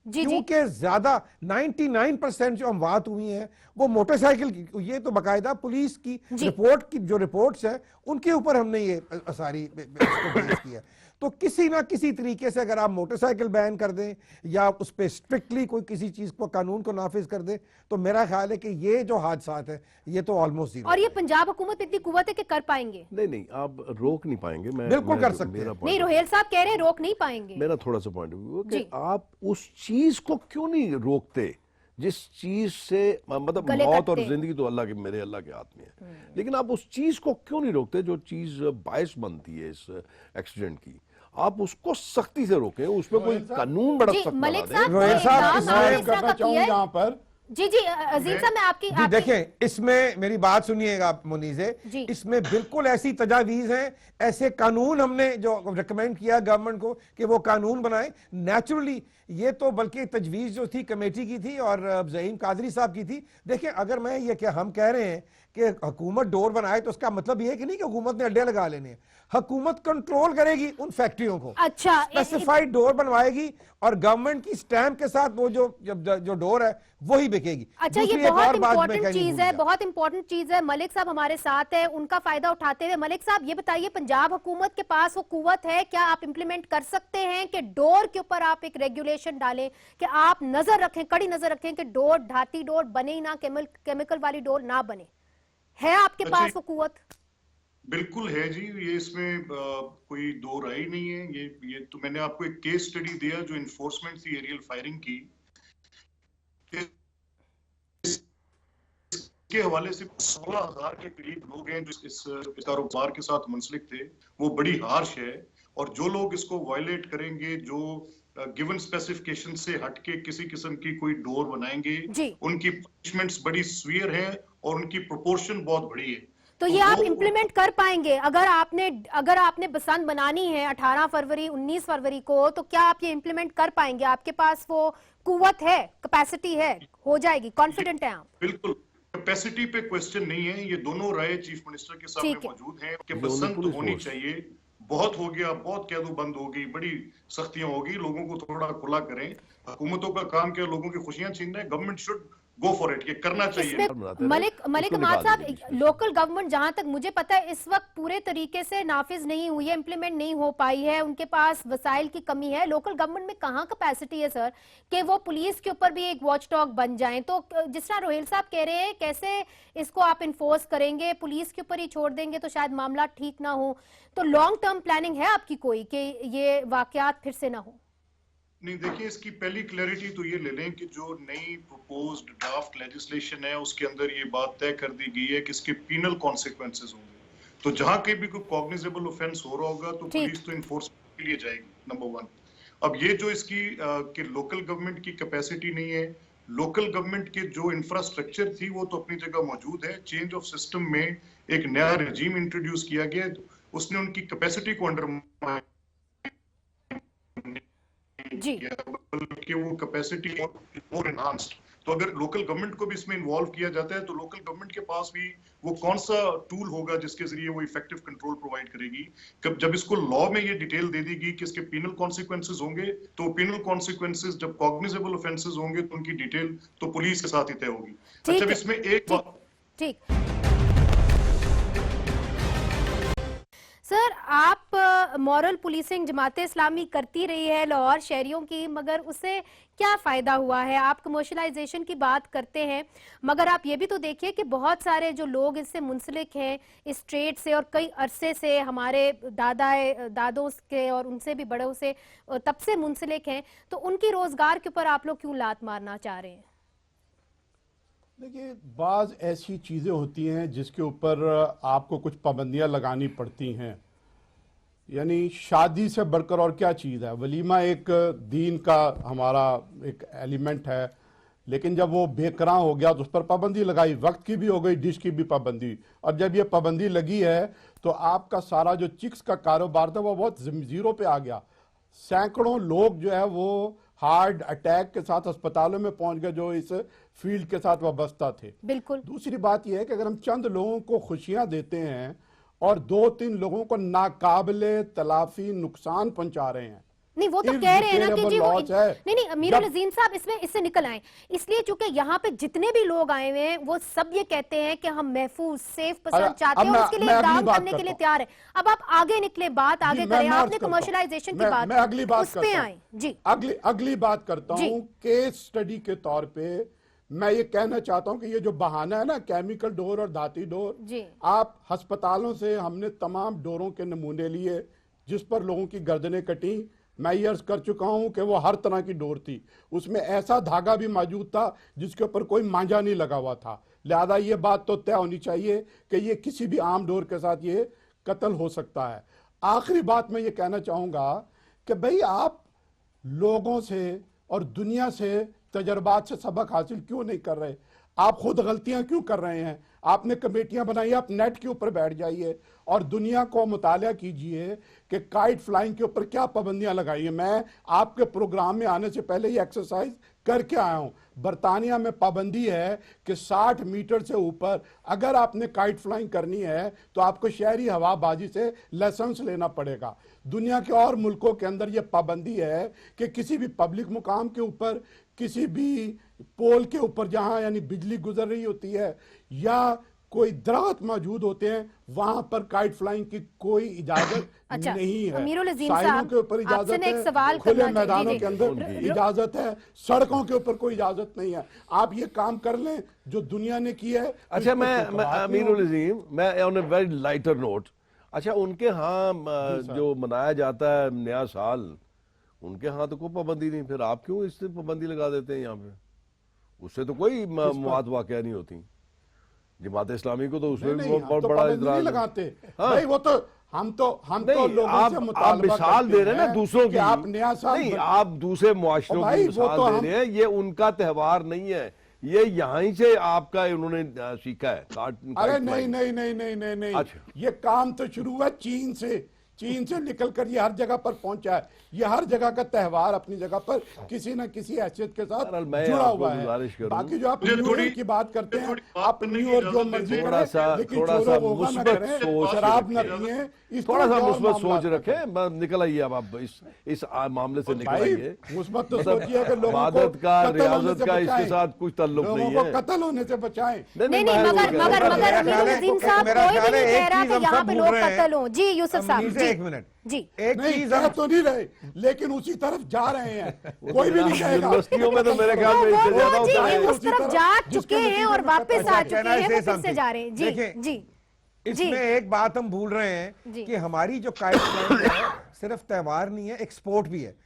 S4: क्योंकि ज्यादा 99% जो अमवात हुई हैं वो मोटरसाइकिल की, ये तो बाकायदा पुलिस की रिपोर्ट की जो रिपोर्ट्स हैं उनके ऊपर हमने ये सारी किया। तो किसी ना किसी तरीके से अगर आप मोटरसाइकिल बैन कर दें या उस पर स्ट्रिक्टली कोई किसी चीज को, कानून को नाफिज कर दे, तो मेरा ख्याल है कि ये जो हादसात है ये तो ऑलमोस्ट जीरो।
S1: और ये पंजाब हुकूमत इतनी कुव्वत है कि कर पाएंगे?
S5: नहीं, आप रोक नहीं पाएंगे। मैं
S4: बिल्कुल कर सकते हैं।
S1: नहीं, रोहेल साहब कह रहे हैं रोक नहीं पाएंगे।
S5: मेरा थोड़ा सा पॉइंट ऑफ व्यू कि आप उस चीज को क्यों नहीं रोकते जिस चीज से, मतलब मौत और जिंदगी तो अल्लाह के हाथ में है, लेकिन आप उस चीज को क्यों नहीं रोकते जो चीज बायस बनती है इस एक्सीडेंट की? आप उसको सख्ती से रोकें, उसमें कोई कानून बड़ा सख्त बना दें।
S4: रोहेल साहब
S6: करना चाहूँ यहाँ पर।
S1: जी अजीम साहब, मैं आपकी
S4: देखें, इसमें मेरी बात सुनिएगा मुनीज़े, इसमें बिल्कुल ऐसी तजावीज हैं, ऐसे कानून हमने जो रिकमेंड किया गवर्नमेंट को कि वो कानून बनाए। नेचुरली ये तो बल्कि तजवीज़ जो थी कमेटी की थी और ज़हीम कादरी साहब की थी। देखें, अगर मैं ये क्या हम कह रहे हैं कि हुकूमत डोर बनाए तो उसका मतलब ये कि नहीं कि हुकूमत ने अड्डे लगा लेने हैं। हुकूमत कंट्रोल करेगी उन फैक्ट्रियों को, अच्छा स्पेसिफाइड डोर बनवाएगी और गवर्नमेंट की स्टैंप के साथ वो जो डोर है वही बिकेगी।
S1: अच्छा, ये बहुत इंपॉर्टेंट चीज है, बहुत इंपॉर्टेंट चीज है। मलिक साहब हमारे साथ है, उनका फायदा उठाते हुए मलिक साहब ये बताइए, पंजाब हुकूमत के पास वो कुव्वत है, क्या आप इंप्लीमेंट कर सकते हैं कि डोर के ऊपर आप एक रेगुलेशन डालें कि आप नजर रखें, कड़ी नजर रखें कि डोर, ढाती डोर बने ही ना, केमिकल वाली डोर ना बने? है आपके पास वो कुव्वत?
S3: बिल्कुल है जी, ये इसमें कोई दो राय नहीं है। ये तो मैंने आपको एक केस स्टडी दिया जो इन्फोर्समेंट थी एरियल फायरिंग की। के हवाले से 16,000 के करीब लोग हैं जो इस कारोबार के साथ मुंसलिक थे, वो बड़ी हार्श है। और जो लोग इसको वायलेट करेंगे, जो गिवन स्पेसिफिकेशन से हटके किसी किस्म की कोई डोर बनाएंगे, उनकी पनिशमेंट्स बड़ी सीवियर है और उनकी प्रोपोर्शन बहुत बड़ी है।
S1: तो ये आप इम्प्लीमेंट कर पाएंगे? अगर आपने बसंत बनानी है 18 फरवरी 19 फरवरी को, तो क्या आप ये इम्प्लीमेंट कर पाएंगे? आपके पास वो कुव्वत है, कैपेसिटी है, हो जाएगी, कॉन्फिडेंट है आप?
S3: बिल्कुल, कैपेसिटी पे क्वेश्चन नहीं है। ये दोनों राय चीफ मिनिस्टर के सामने मौजूद हैं कि बसंत होनी चाहिए। बहुत हो गया, बहुत कैदो बंद हो गई, बड़ी सख्तियां होगी, लोगों को थोड़ा खुला करें। हुकूमतों का काम क्या, लोगों की खुशियां छीनना है? Government should go for it, ये करना चाहिए।
S1: मलिक अहमद साहब, लोकल गवर्नमेंट जहां तक मुझे पता है इस वक्त पूरे तरीके से नाफिज नहीं हुई है, इम्प्लीमेंट नहीं हो पाई है, उनके पास वसाइल की कमी है। लोकल गवर्नमेंट में कहां कैपेसिटी है सर कि वो पुलिस के ऊपर भी एक वॉच डॉग बन जाएं? तो जिस तरह रोहिल साहब कह रहे हैं, कैसे इसको आप इन्फोर्स करेंगे? पुलिस के ऊपर ही छोड़ देंगे तो शायद मामला ठीक ना हो। तो लॉन्ग टर्म प्लानिंग है आपकी कोई कि ये वाकयात फिर से ना हो?
S3: नहीं, देखिए, इसकी पहली क्लैरिटी तो ये ले लें कि जो नई प्रपोज्ड ड्राफ्ट लेजिस्लेशन है उसके अंदर ये बात तय कर दी गई है कि इसके पीनल कॉन्सिक्वेंसेस होंगे। तो जहां कहीं भी कोई कॉग्निजेबल ऑफेंस हो रहा होगा तो पुलिस तो इन्फोर्समेंट के लिए जाएगी, नंबर 1। अब ये जो इसकी कि लोकल गवर्नमेंट की कैपेसिटी नहीं है, लोकल गवर्नमेंट के जो इंफ्रास्ट्रक्चर थी वो तो अपनी जगह मौजूद है। चेंज ऑफ सिस्टम में एक नया रजीम इंट्रोड्यूस किया गया, उसने उनकी कैपेसिटी को अंडरमाइन कि वो कैपेसिटी और एनहांस्ड। तो अगर लोकल गवर्नमेंट को भी इसमें इन्वॉल्व किया जाता है तो लोकल गवर्नमेंट के पास भी वो कौन सा टूल होगा जिसके जरिए वो इफेक्टिव कंट्रोल प्रोवाइड करेगी। जब इसको लॉ में ये डिटेल दे दी गई कि इसके पीनल कॉन्सिक्वेंसेस होंगे, तो पीनल कॉन्सिक्वेंसेस जब कॉग्निजेबल ऑफेंसेस होंगे तो उनकी डिटेल तो पुलिस के साथ ही तय होगी। अच्छा, इसमें एक बात
S1: ठीक सर, आप मॉरल पुलिसिंग जमाते इस्लामी करती रही है लाहौर शहरियों की, मगर उससे क्या फायदा हुआ है? आप कमर्शलाइजेशन की बात करते हैं, मगर आप ये भी तो देखिए कि बहुत सारे जो लोग इससे मुंसलिक हैं इस ट्रेड से, और कई अरसे से हमारे दादों के और उनसे भी बड़ों से तब से मुंसलिक हैं, तो उनकी रोजगार के ऊपर आप लोग क्यों लात मारना चाह रहे हैं?
S6: देखिए, बाज़ ऐसी चीज़ें होती हैं जिसके ऊपर आपको कुछ पाबंदियां लगानी पड़ती हैं। यानी शादी से बढ़कर और क्या चीज़ है? वलीमा एक दीन का हमारा एक एलिमेंट है, लेकिन जब वो बेकरां हो गया तो उस पर पाबंदी लगाई, वक्त की भी हो गई, डिश की भी पाबंदी। और जब ये पाबंदी लगी है तो आपका सारा जो चिक्स का कारोबार था वो बहुत ज़ीरो पे आ गया। सैकड़ों लोग जो है वो हार्ट अटैक के साथ अस्पतालों में पहुंच गए जो इस फील्ड के साथ वाबस्ता थे।
S1: बिल्कुल।
S6: दूसरी बात यह है कि अगर हम चंद लोगों को खुशियां देते हैं और 2-3 लोगों को नाकाबिले तलाफी नुकसान पहुंचा रहे हैं,
S1: नहीं वो तो कह रहे हैं ना कि जी वो नहीं अमीरुल अजीम साहब इससे निकल आए, इसलिए चूंकि यहाँ पे जितने भी लोग आए हुए हैं वो सब ये कहते हैं कि हम महफूज सेफ पसंद चाहते हैं, उसके लिए काम करने के लिए तैयार है। अब आप आगे निकले, बात आगे करें। आपने कमर्शलाइजेशन की बात,
S6: मैं अगली बात
S1: उस पे आए जी।
S6: अगली बात करता हूँ केस स्टडी के तौर पे। मैं ये कहना चाहता हूं कि ये जो बहाना है ना केमिकल डोर और धाती डोर, आप अस्पतालों से हमने तमाम डोरों के नमूने लिए जिस पर लोगों की गर्दनें कटी। मैं ये अर्ज कर चुका हूं कि वो हर तरह की डोर थी, उसमें ऐसा धागा भी मौजूद था जिसके ऊपर कोई मांझा नहीं लगा हुआ था। लिहाजा ये बात तो तय होनी चाहिए कि ये किसी भी आम डोर के साथ ये कत्ल हो सकता है। आखिरी बात मैं ये कहना चाहूंगा कि भाई आप लोगों से और दुनिया से तजर्बात से सबक हासिल क्यों नहीं कर रहे? आप खुद गलतियां क्यों कर रहे हैं? आपने कमेटियां बनाई, आप नेट के ऊपर बैठ जाइए और दुनिया को मुताला कीजिए कि काइट फ्लाइंग के ऊपर क्या पाबंदियां लगाई हैं। मैं आपके प्रोग्राम में आने से पहले ये एक्सरसाइज करके आया हूं। बरतानिया में पाबंदी है कि 60 मीटर से ऊपर अगर आपने काइट फ्लाइंग करनी है तो आपको शहरी हवाबाजी से लाइसेंस लेना पड़ेगा। दुनिया के और मुल्कों के अंदर यह पाबंदी है कि किसी भी पब्लिक मुकाम के ऊपर, किसी भी पोल के ऊपर जहां यानी बिजली गुजर रही होती है या कोई दरख्त मौजूद होते हैं, वहां पर काइट फ्लाइंग की कोई इजाजत
S1: अच्छा,
S6: नहीं है।
S1: अमीरुल अजीम
S6: साइलों
S1: साहब,
S6: के ऊपर इजाजत है, खुले मैदानों के अंदर इजाजत है, सड़कों के ऊपर कोई इजाजत नहीं है। आप ये काम कर लें जो दुनिया ने किया है।
S5: अच्छा, मैं अमीरुल अजीम, मैं on a very lighter note, अच्छा उनके यहाँ जो मनाया जाता है नया साल, उनके यहाँ तो कोई पाबंदी नहीं, फिर आप क्यों इससे पाबंदी लगा देते हैं यहाँ पे? उससे तो कोई मौत वाकया नहीं होती। जमात इस्लामी को तो उसमें भी
S6: नहीं,
S5: बहुत
S6: हम तो
S5: बड़ा
S6: पाबंदी नहीं
S5: इतराज है।
S6: लगाते
S5: हाँ।
S6: भाई, वो तो हम तो
S5: नहीं,
S6: लोगों से
S5: आप
S6: मुतालबा
S5: मिसाल
S6: करते
S5: दे रहे हैं ना
S6: हैं
S5: दूसरों
S6: कि
S5: की।
S6: आप नया साल
S5: नहीं, आप दूसरे मुआशरों
S6: भाई,
S5: की
S6: वो
S5: मिसाल
S6: तो
S5: दे
S6: हम-
S5: रहे हैं, ये उनका त्योहार नहीं है, ये यहाँ ही से आपका उन्होंने सीखा है
S6: अरे नहीं नहीं नहीं नहीं नहीं नहीं,
S5: अच्छा।
S6: ये काम तो शुरू हुआ चीन से निकल कर ये हर जगह पर पहुंचा है। ये हर जगह का त्योहार अपनी जगह पर किसी न किसी हैसियत के साथ
S5: बहरहाल मैं
S6: जुड़ा
S5: आपको
S6: हुआ है।
S5: गुजारिश करूं,
S6: बाकी जो आप
S3: मुझे
S6: न्यू ईयर
S3: थोड़ी-
S6: की बात करते हैं,
S3: थोड़ी बात
S6: आप
S3: करने
S6: न्यू
S3: की
S6: ईयर जो
S3: इजाजत
S6: मर्जी
S3: दीजिए।
S5: थोड़ा सा
S6: करें, लेकिन चोरों को होगा ना
S5: मुस्बत
S6: करें,
S5: सोच
S6: शराब न
S5: रखिए।
S6: पिए, इस
S5: थोड़ा
S6: तरह
S5: सा
S6: के और
S5: मुस्बत
S6: मामलात
S5: सोच रखें, बस निकल आइए अब आप इस मामले से निकल
S6: भाई,
S5: आइए।
S6: मुस्बत तो
S5: मतलब
S6: सोचिए कि लोगों को
S5: इबादत का,
S6: कत्ल होने
S5: रियाजत
S6: से
S5: का इसके
S6: बचाएं।
S5: साथ कुछ ताल्लुक
S6: लोगों
S5: नहीं
S6: को
S5: है।
S6: कत्ल होने से बचाएं।
S1: नहीं
S5: मैं
S1: मगर
S5: वो कह
S1: मगर
S5: रहा हूं।
S1: मगर
S4: मेरा
S1: अमीरुल
S4: ख्याल है-
S1: अजीम साहब
S4: मेरा
S1: कोई भी
S4: ख्याल है
S1: नहीं
S4: एक
S1: कह रहा
S4: चीज
S1: कि
S4: हम
S1: यहाँ
S4: सब
S1: पे
S4: भूल
S1: लोग
S4: रहे हैं।
S1: कत्ल हों। जी यूसुफ साहब
S4: मुनीज़,
S1: जी
S4: एक मिनट,
S1: जी
S4: एक
S6: नहीं
S4: चीज
S6: कह
S4: हम
S6: तो नहीं रहे, लेकिन उसी तरफ जा रहे हैं। कोई भी नहीं कहेगा।
S5: यूनिवर्सिटियों में तो मेरे ख्याल में इससे ज्यादा
S1: वो जी
S5: होता है।
S1: उस तरफ जा चुके हैं और वापस आ चुके
S4: कहना है
S1: हैं,
S4: से
S1: वो फिर से
S4: something।
S1: जा रहे हैं। जी
S4: देखें,
S1: जी
S4: इसमें एक बात हम भूल रहे हैं
S1: जी।
S4: कि हमारी जो काइट फ्लाइंग है सिर्फ त्योहार नहीं है, एक्सपोर्ट भी है।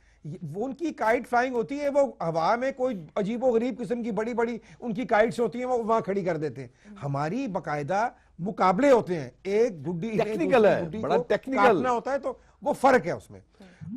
S4: वो उनकी काइट फ्लाइंग होती है, वो हवा में कोई अजीबो गरीब किस्म की बड़ी बड़ी उनकी काइट्स होती हैं, वो वहां खड़ी कर देते हैं। हमारी बकायदा मुकाबले होते हैं, एक गुड्डी ने
S5: टेक्निकल
S4: दूसरी
S5: है,
S4: गुड्डी
S5: बड़ा
S4: को
S5: टेक्निकल।
S4: काटना होता है, तो वो फर्क है उसमें।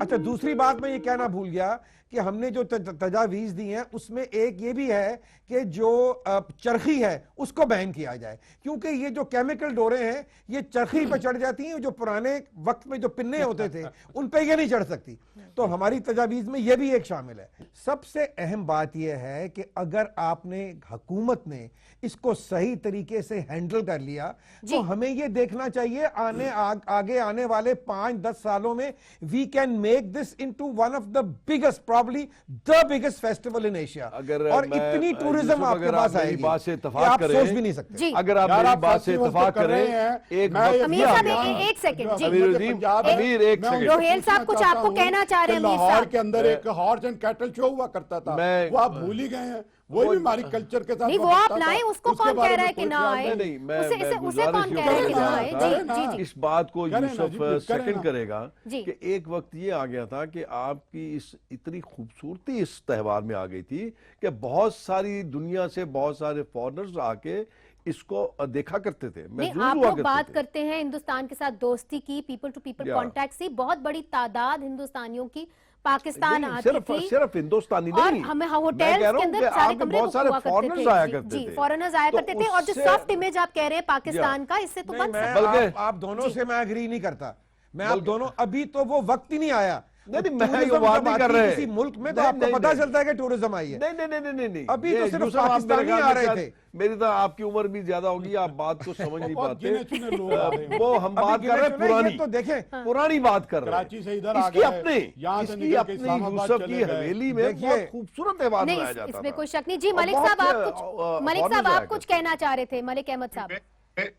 S4: अच्छा, दूसरी बात मैं ये कहना भूल गया कि हमने जो तजावीज दी हैं उसमें एक ये भी है कि जो चरखी है उसको बैन किया जाए, क्योंकि ये जो केमिकल डोरे हैं ये चरखी पे चढ़ जाती हैं, जो पुराने वक्त में जो पिन्ने होते थे उन पे ये नहीं चढ़ सकती। तो हमारी तजावीज में ये भी एक शामिल है। सबसे अहम बात यह है कि अगर आपने हुकूमत ने इसको सही तरीके से हैंडल कर लिया तो हमें ये देखना चाहिए आगे आने वाले 5-10 सालों में we can make this into one of the biggest, probably the biggest festival in Asia.
S5: अगर
S4: और
S5: मैं-
S4: इतनी टूरिज्म
S5: यूसुफ,
S4: आपके
S5: अगर
S4: पास
S5: आप मेरी
S4: आएगी
S5: बात से
S4: कि
S5: इत्तेफाक
S4: आप
S5: करें,
S4: सोच भी नहीं सकते।
S1: जी
S5: अगर आप
S6: यार,
S5: मेरी
S6: आप
S5: बात से
S6: फेस्टिवल
S5: इत्तेफाक
S6: तो कर रहे
S5: करें,
S6: हैं।
S5: एक
S6: मैं
S5: वक्त
S6: ये
S1: अमीर
S5: ये आ
S1: साहब
S5: गया।
S1: एक सेकंड जी
S5: अमीर अजीम, अमीर एक
S6: मैं
S5: सेकंड।
S1: रोहेल साहब कुछ
S6: पूछना
S1: आपको
S6: चाहता
S1: कहना
S6: हूं
S1: चाह रहे हैं
S6: कि
S1: अमीर
S6: लाहौर
S1: साहब।
S6: के अंदर एक हॉर्स एंड कैटल शो हुआ करता था,
S5: मैं-
S6: वो आप भूल ही गए हैं। वही भी हमारी कल्चर के साथ
S1: नहीं, वो
S6: वाबस्ता
S1: आप
S6: था।
S1: लाएं, उसको
S6: उसके
S1: कौन
S6: बारे
S1: कह रहा
S6: में
S1: है कि
S6: कोई
S1: ना
S6: ख्याल
S1: आए?
S5: नहीं, मैं
S1: उसे कौन
S5: गुजारिश
S1: कह रहा है कि ना आए?
S6: करें
S1: जी
S6: ना।
S1: जी जी
S5: इस बात को
S6: करें ना
S5: यूसुफ
S6: जी, करें
S5: सेकंड
S6: ना।
S5: करेगा
S1: जी।
S5: कि एक वक्त ये आ गया था कि आपकी इस इतनी खूबसूरती इस त्योहार में आ गई थी कि बहुत सारी दुनिया से बहुत सारे फॉरेनर्स आके इसको देखा करते थे,
S1: नहीं,
S5: महसूस
S1: आप
S5: हुआ
S1: लोग बात
S5: करते थे।
S1: करते हैं हिंदुस्तान के साथ दोस्ती की, पीपल टू पीपल
S5: या।
S1: कॉन्टैक्ट की, बहुत बड़ी तादाद हिंदुस्तानियों की पाकिस्तान
S5: नहीं,
S1: आती
S5: सिर्फ
S1: थी
S5: सिर्फ हिंदुस्तानी
S1: और
S5: नहीं,
S1: हमें
S5: मैं कह
S1: होटल्स
S5: रहा
S1: के
S5: हूं
S1: अंदर
S5: कि
S1: सारे
S5: आपके
S1: कमरे
S5: बहुत सारे
S1: हुआ करते
S5: फॉरेनर्स
S1: थे।
S5: आया
S1: जी,
S5: करते
S1: जी
S5: थे।
S1: फॉरेनर्स आया
S5: तो
S1: करते थे, और जो
S5: उससे-
S1: सॉफ्ट इमेज आप कह रहे हैं पाकिस्तान का, इससे तो
S4: नहीं,
S1: बन
S4: मैं
S1: सकता
S5: बल्कि-
S4: आप दोनों से मैं एग्री नहीं करता। मैं आप दोनों, अभी तो वो वक्त ही नहीं आया।
S5: नहीं, नहीं, मैं
S4: टूरिज्म
S5: ये बात
S4: जब
S5: नहीं
S4: आती
S5: कर रहे।
S4: किसी मुल्क में तो
S5: नहीं,
S4: आपको
S5: नहीं,
S4: पता
S5: नहीं।
S4: चलता है कि टूरिज्म आई है।
S5: नहीं नहीं नहीं नहीं नहीं,
S4: अभी तो
S5: ये
S4: सिर्फ
S5: यूसुफ, आप मेरे
S4: पाकिस्तानी
S5: ख्याल
S4: आ
S5: में
S4: रहे
S5: शायद-
S4: थे।
S5: मेरी तो आपकी उम्र भी ज्यादा होगी, आप बात को समझ नहीं
S6: बहुत
S5: पाते।
S6: गिने-चुने लोग आ रहे हैं।
S5: वो हम बात
S4: अभी
S5: कर रहे हैं
S4: गिने-चुने, ये
S5: पुरानी,
S4: तो देखें
S5: पुरानी बात कर रहे हैं।
S6: कराची से इधर आ
S5: इसकी
S6: गए,
S5: अपने,
S6: यहाँ से
S5: इसकी
S6: निकल के
S5: अपनी
S6: इस्लामाबाद
S5: यूसुफ
S6: चले
S5: की
S6: गए।
S5: हवेली में
S4: देखिए,
S5: बहुत खूबसूरत त्योहार
S1: नहीं,
S5: मनाया जाता
S1: इसमें
S5: था।
S1: कोई शक नहीं। जी
S5: और
S1: मलिक
S5: बहुत
S1: साहब,
S5: से,
S1: आप कुछ मलिक
S5: foreigners
S1: साहब
S5: आया
S1: आप कुछ कहना चाह रहे थे, मलिक अहमद साहब।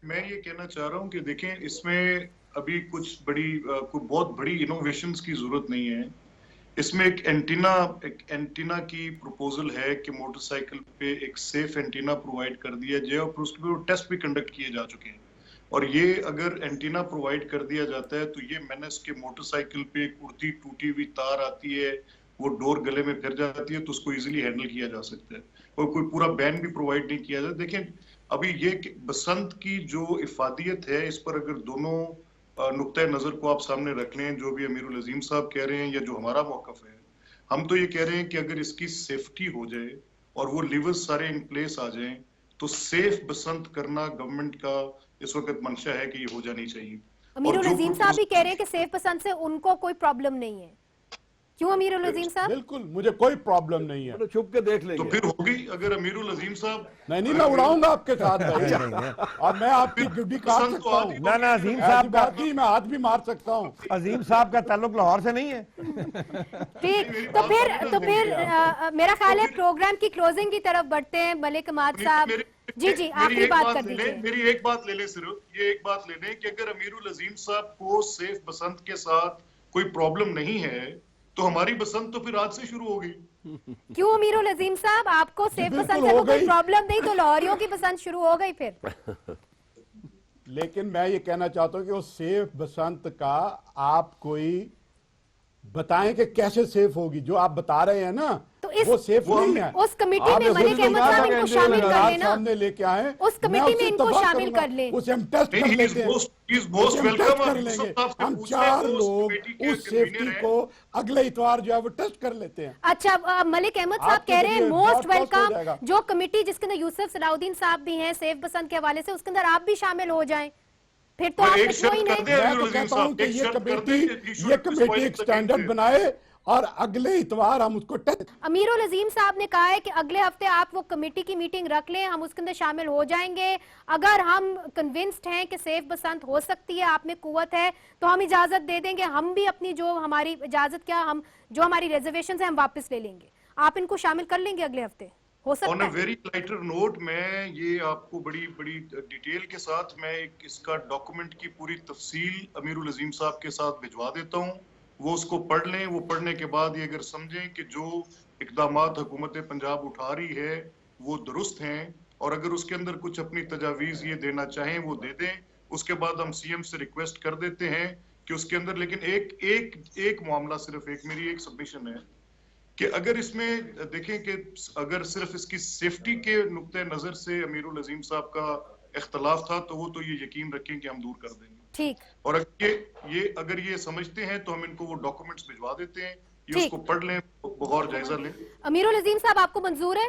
S3: मैं ये कहना चाह रहा हूं कि देखें, इसमें अभी कुछ कोई बहुत बड़ी इनोवेशंस की जरूरत नहीं है। इसमें एक एंटीना की प्रपोजल है कि मोटरसाइकिल पे एक सेफ एंटीना प्रोवाइड कर दिया जाए, और उसके पे टेस्ट भी कंडक्ट किए जा चुके हैं। और ये अगर एंटीना प्रोवाइड कर दिया जाता है तो ये मेनेस के मोटरसाइकिल पे एक उड़ती टूटी हुई तार आती है, वो डोर गले में फिर जाती है, तो उसको इजीली हैंडल किया जा सकता है। और कोई पूरा बैन भी प्रोवाइड नहीं किया जाता। देखें, अभी ये बसंत की जो इफादियत है, इस पर अगर दोनों नुक्ता नजर को आप सामने रख लें, जो भी अमीरुल अजीम साहब कह रहे हैं या जो हमारा मौकफ है, हम तो ये कह रहे हैं कि अगर इसकी सेफ्टी हो जाए और वो लिवर्स सारे इन प्लेस आ जाएं, तो सेफ बसंत करना गवर्नमेंट का इस वक्त मंशा है कि ये हो जानी चाहिए।
S1: अमीरुल
S3: और जो
S1: अजीम साहब भी कह रहे हैं कि सेफ पसंद से उनको कोई प्रॉब्लम नहीं है। क्यों अमीरुल अजीम साहब?
S6: बिल्कुल, मुझे कोई प्रॉब्लम नहीं है।
S5: चलो छुप के देख
S3: तो
S5: लेंगे।
S3: फिर होगी अगर अमीरुल अजीम साहब
S6: नहीं, मैं उड़ाऊंगा आपके साथ भाई, और मैं आपकी गुड्डी काट
S3: बसंत को
S6: सकता
S3: आदि
S6: हूँ।
S4: ना ना, अजीम
S6: ऐसी
S4: साहब
S6: बात नहीं, मैं हाथ भी मार सकता हूँ।
S4: अजीम साहब का ताल्लुक लाहौर से नहीं है।
S1: ठीक, तो फिर मेरा ख्याल है प्रोग्राम की क्लोजिंग की तरफ बढ़ते हैं। मलिक अहमद साहब, जी जी आखिरी बात कर दीजिए।
S3: मेरी एक बात ले लें, सिर्फ ये एक बात ले लें कि अगर अमीरुल अजीम साहब को सेफ बसंत के साथ कोई प्रॉब्लम नहीं है, तो हमारी बसंत तो फिर आज से शुरू होगी।
S1: क्यों अमीरुल अजीम साहब, आपको सेफ
S6: बिल्कुल
S1: पसंद से
S6: हो
S1: तो कोई
S6: गई।
S1: प्रॉब्लम नहीं, तो लाहौरियों की पसंद शुरू हो गई फिर।
S6: लेकिन मैं ये कहना चाहता हूँ कि वो सेफ बसंत का आप कोई बताएं कि कैसे सेफ होगी। जो आप बता रहे हैं ना,
S1: तो इस
S6: वो सेफ नहीं है।
S1: उस कमेटी
S6: आप
S1: में मलिक अहमद साहब इनको शामिल कर लेना,
S6: सामने लेके आए,
S1: उस कमेटी में इनको शामिल कर लें।
S6: उसे हम टेस्ट कर लेते हैं, उसे हम टेस्ट कर लेंगे। हम 4 लोग उस सेफ्टी को अगले इतवार जो है वो टेस्ट कर लेते हैं।
S1: अच्छा, मलिक अहमद साहब
S6: आपके
S1: कह रहे हैं
S6: जरिए
S1: मोस्ट
S6: ब्रॉडकास्ट हो
S1: वेलकम,
S6: जाएगा।
S1: जो कमेटी जिसके अंदर यूसुफ सलाउद्दीन साहब भी हैं सेफ बसंत के हवाले से, उसके अंदर आप भी शामिल हो जाएं, फिर तो आप
S3: एक शर्त
S1: मुतमईन
S3: कर
S1: हैं।
S3: दे
S6: मैं
S3: अमीरुल
S6: तो
S3: अजीम
S6: कहता हूं
S3: साहब,
S6: कि
S3: एक
S6: ये
S3: शर्त कर
S6: कमेटी
S3: दे,
S6: एक स्टैंडर्ड बनाए और अगले इतवार हम उसको टेस्ट।
S1: अमीरुल अजीम साहब ने कहा है कि अगले हफ्ते आप वो कमेटी की मीटिंग रख लें, हम उसके अंदर शामिल हो जाएंगे। अगर हम कन्विंस्ड हैं कि सेफ बसंत हो सकती है, आप में कुव्वत है, तो हम इजाजत दे देंगे। हम भी अपनी जो हमारी इजाजत क्या, हम जो हमारी रिजर्वेशन है हम वापस ले लेंगे। आप इनको शामिल कर लेंगे अगले हफ्ते? हो
S3: ऑन
S1: सकता
S3: अ
S1: है।
S3: वेरी लाइटर नोट, मैं ये आपको बड़ी बड़ी डिटेल के साथ मैं एक इसका डॉक्यूमेंट की पूरी तफसील अमीरुल अजीम साहब के साथ भिजवा देता हूँ। वो उसको पढ़ लें। वो पढ़ने के बाद ये अगर समझें कि जो इकदामात हुकूमत पंजाब उठा रही है वो दुरुस्त हैं, और अगर उसके अंदर कुछ अपनी तजावीज़ ये देना चाहें वो दे दें। उसके बाद हम सीएम से रिक्वेस्ट कर देते हैं कि उसके अंदर, लेकिन एक मामला, सिर्फ एक मेरी एक सबमिशन है कि अगर इसमें देखें कि अगर सिर्फ इसकी सेफ्टी के नुक्ते नजर से अमीरुल अजीम साहब का इख्तलाफ था, तो वो तो ये यकीन रखें कि हम दूर कर देंगे।
S1: ठीक,
S3: और अगर ये समझते हैं तो हम इनको वो डॉक्यूमेंट्स भिजवा देते हैं, ये
S1: ठीक।
S3: उसको पढ़ लें, बगौर जायजा लें।
S1: अमीरुल अजीम साहब आपको मंजूर है?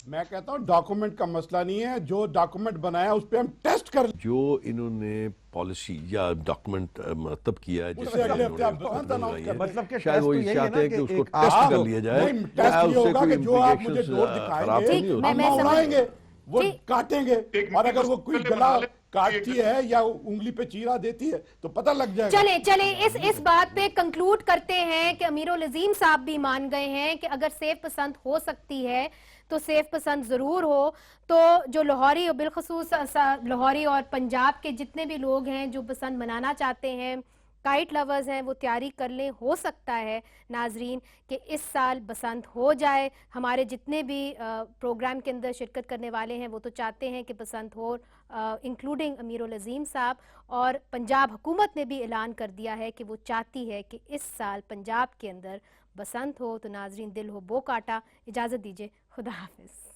S6: मैं कहता हूँ डॉक्यूमेंट का मसला नहीं है, जो डॉक्यूमेंट बनाया उस पर हम टेस्ट कर।
S5: जो इन्होंने पॉलिसी या डॉक्यूमेंट मतलब किया है,
S6: उससे अगले हफ्ते आप बसंत
S5: जिसमें
S6: अनाउंस कर,
S4: मतलब कि
S5: शायद
S4: टेस्ट
S5: वो
S4: तो यही
S5: चाहते
S4: है
S5: हैं
S4: ना
S5: कि
S4: कि
S5: उसको
S4: एक
S5: टेस्ट
S6: आप
S5: कर लिया जाए।
S6: नहीं, टेस्ट ये होगा कि जो आप मुझे डोर
S5: खराब
S6: दिखाएंगे
S5: नहीं होती।
S1: मैं
S6: हम
S1: समझ-
S6: उड़ाएंगे, वो
S1: ठीक।
S6: काटेंगे,
S3: एक
S6: और अगर
S3: मिनट
S6: वो
S3: उसको
S6: कोई
S3: पहले
S6: गला
S3: बना ले।
S6: काटती है या उंगली पे चीरा देती है तो पता लग जाएगा।
S1: चले चले इस बात पे कंक्लूड करते हैं कि अमीरुल अजीम साहब भी मान गए हैं कि अगर सेफ पसंद हो सकती है तो सेफ पसंद जरूर हो। तो जो लाहौरी और बिलखसूस लाहौरी और पंजाब के जितने भी लोग हैं जो पसंद मनाना चाहते हैं, काइट लवर्स हैं, वो तैयारी कर लें। हो सकता है नाजरीन कि इस साल बसंत हो जाए। हमारे जितने भी प्रोग्राम के अंदर शिरकत करने वाले हैं वो तो चाहते हैं कि बसंत हो, इंक्लूडिंग अमीरुल अजीम साहब। और पंजाब हुकूमत ने भी ऐलान कर दिया है कि वो चाहती है कि इस साल पंजाब के अंदर बसंत हो। तो नाजरीन, दिल हो बो काटा। इजाज़त दीजिए, खुदा हाफिज़।